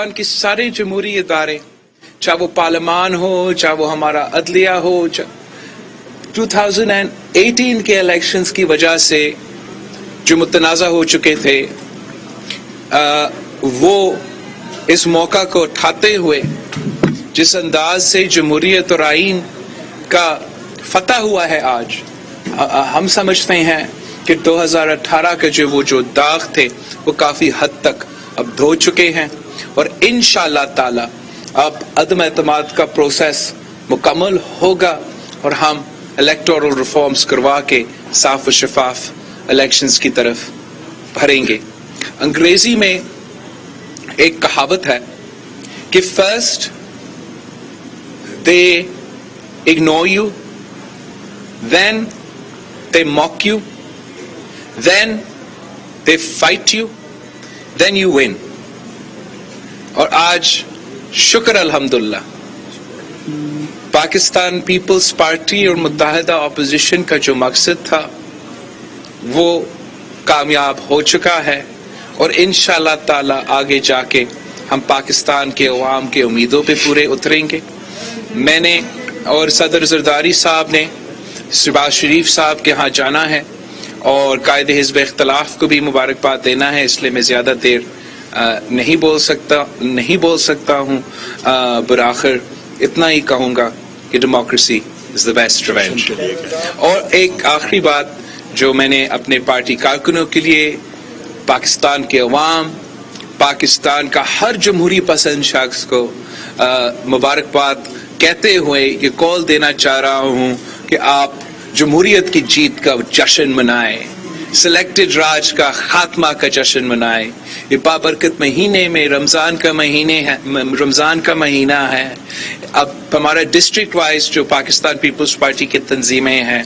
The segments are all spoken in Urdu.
پاکستان کے سارے جمہوری ادارے، چاہے وہ پارلیمان ہو، چاہے وہ ہمارا عدلیہ ہو، 2018 کے الیکشنز کی وجہ سے جو متنازع ہو چکے تھے، وہ اس موقع کو اٹھاتے ہوئے جس انداز سے جمہوریت اور آئین کا فتح ہوا ہے آج، ہم سمجھتے ہیں کہ 2018 کے جو داغ تھے وہ کافی حد تک اب دھو چکے ہیں، اور انشاءاللہ تعالی اب عدم اعتماد کا پروسیس مکمل ہوگا اور ہم الیکٹورل ریفارمز کروا کے صاف و شفاف الیکشنز کی طرف بڑھیں گے۔ انگریزی میں ایک کہاوت ہے کہ first they ignore you, then they mock you, then they fight you, then you win۔ اور آج شکر الحمدللہ پاکستان پیپلز پارٹی اور متحدہ اپوزیشن کا جو مقصد تھا وہ کامیاب ہو چکا ہے، اور انشاءاللہ تعالی آگے جا کے ہم پاکستان کے عوام کے امیدوں پہ پورے اتریں گے۔ میں نے اور صدر زرداری صاحب نے شہباز شریف صاحب کے ہاں جانا ہے اور قائد حزب اختلاف کو بھی مبارکباد دینا ہے، اس لیے میں زیادہ دیر نہیں بول سکتا ہوں، براخر اتنا ہی کہوں گا کہ democracy is the best revenge. اور ایک آخری بات جو میں نے اپنے پارٹی کارکنوں کے لیے، پاکستان کے عوام، پاکستان کا ہر جمہوری پسند شخص کو مبارکباد کہتے ہوئے یہ کال دینا چاہ رہا ہوں کہ آپ جمہوریت کی جیت کا جشن منائیں، سلیکٹڈ راج کا خاتمہ کا جشن منائیں۔ یہ بابرکت مہینے میں رمضان کا مہینہ ہے۔ اب ہمارا ڈسٹرکٹ وائز جو پاکستان پیپلز پارٹی کی تنظیمیں ہیں،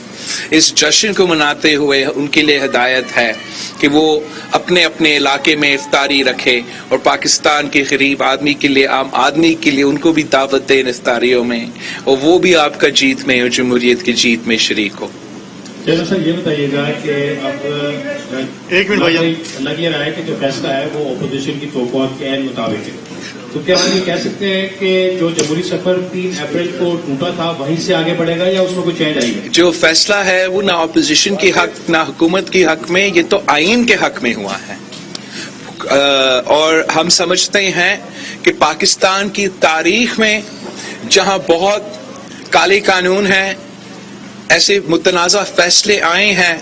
اس جشن کو مناتے ہوئے ان کے لیے ہدایت ہے کہ وہ اپنے اپنے علاقے میں افطاری رکھے، اور پاکستان کے غریب آدمی کے لیے، عام آدمی کے لیے ان کو بھی دعوت دیں افطاریوں میں، اور وہ بھی آپ کا جیت میں اور جمہوریت کی جیت میں شریک ہو۔ چلو سر، یہ بتائیے گا کہ اب ایک منٹ لگ یہ رہا ہے کہ جو فیصلہ ہے وہ اپوزیشن کی توقعات کے عین مطابق ہے، تو کیا ہم یہ کہہ سکتے ہیں کہ جو جمہوری سفر 3 اپریل کو ٹوٹا تھا وہیں سے آگے بڑھے گا یا اس میں کوئی چینج آئے گا؟ جو فیصلہ ہے وہ نہ اپوزیشن کی حق نہ حکومت کی حق میں، یہ تو آئین کے حق میں ہوا ہے، اور ہم سمجھتے ہیں کہ پاکستان کی تاریخ میں جہاں بہت کالے قانون ہیں، ایسے متنازع فیصلے آئے ہیں،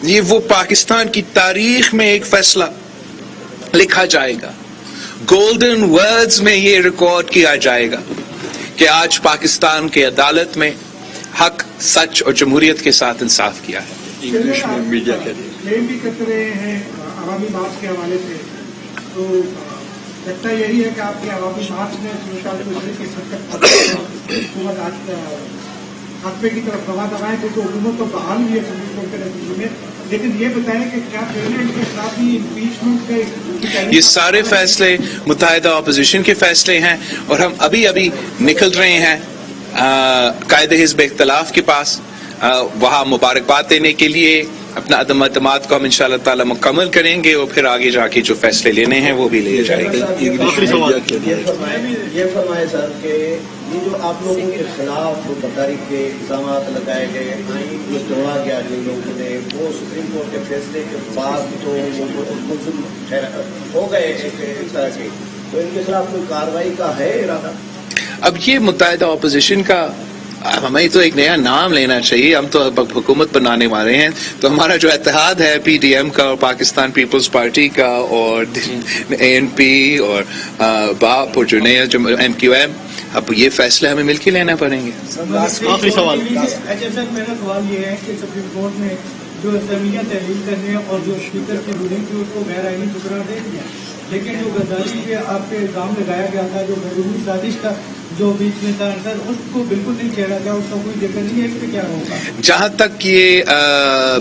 یہ وہ پاکستان کی تاریخ میں ایک فیصلہ لکھا جائے گا، گولڈن ورڈز میں یہ ریکارڈ کیا جائے گا کہ آج پاکستان کے عدالت میں حق، سچ اور جمہوریت کے ساتھ انصاف کیا ہے۔ انگلش میں میڈیا کے کلیم بھی کرتے رہے ہیں عوامی مارچ کے حوالے سے، تو لگتا یہی ہے کہ آپ کے عوامی مارچ میں حکومت خاتمے کی طرف رواں دبائیں، کیونکہ حکومت تو بحال ہوئی ہے سپریم کورٹ کے نتیجے میں، لیکن یہ بتائیں کہ کیا پریزیڈنٹ کے خلاف بھی امپیچمنٹ کا یہ سارے فیصلے متحدہ اپوزیشن کے فیصلے ہیں، اور ہم ابھی نکل رہے ہیں قائد حزب اختلاف کے پاس، وہاں مبارکباد دینے کے لیے اپنا عدم اعتماد کو ہم انشاءاللہ تعالی مکمل کریں گے، اور پھر آگے جا کے جو فیصلے لینے ہیں وہ بھی لیے جائیں گے۔ یہ فرمائے سر کہ یہ جو آپ لوگوں کے خلاف بدکاری کے الزامات لگائے گئے، آئین کو توڑا گیا جن لوگوں نے، وہ سپریم کورٹ کے فیصلے کے بعد تو وہ ملزم ہو گئے ایک طرح سے، تو ان کے خلاف کوئی کارروائی کا ہے ارادہ؟ اب یہ متحدہ اپوزیشن کا ہمیں تو ایک نیا نام لینا چاہیے، ہم تو حکومت بنانے والے ہیں، تو ہمارا جو اتحاد ہے پی ڈی ایم کا اور پاکستان پیپلز پارٹی کا اور اے این پی اور باپ اور جو نیا ایم کیو ایم، اب یہ فیصلے ہمیں مل کے لینا پڑیں گے۔ آخری سوال۔ سر میرا سوال یہ ہے کہ سپریم کورٹ نے جو اسمبلیاں تحلیل کرنے اور جو اسپیکر کی رولنگ تھی اس کو غیر آئینی قرار دے دیا، لیکن جو غزالی پہ آپ پہ الزام لگایا گیا تھا، جو بیرونی سازش کا جو بیچ میں تھا، سر اس کو بالکل نہیں چھیڑا گیا، اس کا کوئی ذکر نہیں ہے، اس پہ کیا ہوگا؟ جہاں تک یہ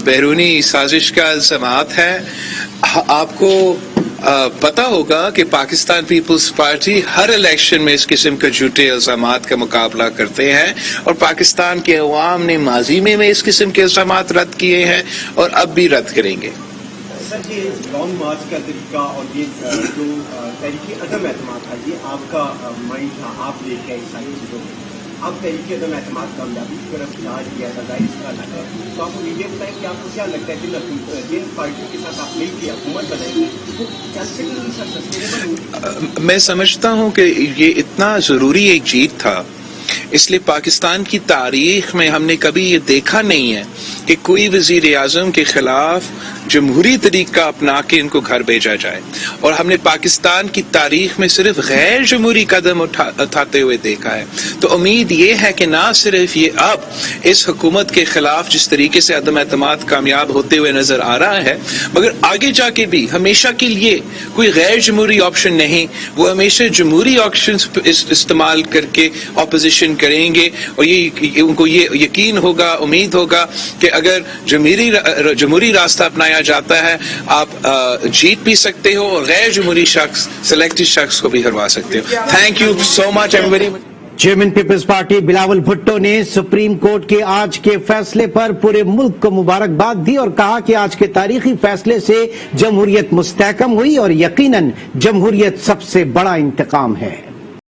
بیرونی سازش کا الزامات ہے، آپ کو پتا ہوگا کہ پاکستان پیپلز پارٹی ہر الیکشن میں اس قسم کے جھوٹے الزامات کا مقابلہ کرتے ہیں، اور پاکستان کے عوام نے ماضی میں اس قسم کے الزامات رد کیے ہیں اور اب بھی رد کریں گے۔ سر یہ لانگ مارچ کا طریقہ اور یہ جو تحریک عدم اعتماد تھا، یہ آپ کا مائنڈ تھا، آپ لے کے ساری چیزوں میں اب تحریک عدم اعتماد کامیابی کی طرف چارج کیا تھا، ظاہر اس کا لگ ہے، تو آپ مجھے یہ بتائیں کہ آپ کو کیا لگتا ہے کہ جن پارٹیوں کے ساتھ آپ مل کے حکومت بنائیں گے وہ چل سکے گی سر، سسٹینیبل ہوگی؟ میں سمجھتا ہوں کہ یہ اتنا ضروری ایک جیت تھا، اس لیے پاکستان کی تاریخ میں ہم نے کبھی یہ دیکھا نہیں ہے کہ کوئی وزیر اعظم کے خلاف جمہوری طریقہ اپنا کے ان کو گھر بھیجا جائے، اور ہم نے پاکستان کی تاریخ میں صرف غیر جمہوری قدم اٹھاتے ہوئے دیکھا ہے۔ تو امید یہ ہے کہ نہ صرف یہ اب اس حکومت کے خلاف جس طریقے سے عدم اعتماد کامیاب ہوتے ہوئے نظر آ رہا ہے، مگر آگے جا کے بھی ہمیشہ کے لیے کوئی غیر جمہوری آپشن نہیں، وہ ہمیشہ جمہوری آپشن استعمال کر کے اپوزیشن کریں گے، اور یہ ان کو یہ یقین ہوگا، امید ہوگا کہ اگر جمہوری راستہ اپنایا جاتا ہے آپ جیت بھی سکتے ہو اور غیر جمہوری شخص، سلیکٹڈ شخص کو بھی ہروا سکتے ہو۔ Thank you so much everybody. Chairman Peoples Party Bilawal Bhutto نے سپریم کورٹ کے آج کے فیصلے پر پورے ملک کو مبارکباد دی اور کہا کہ آج کے تاریخی فیصلے سے جمہوریت مستحکم ہوئی اور یقیناً جمہوریت سب سے بڑا انتقام ہے۔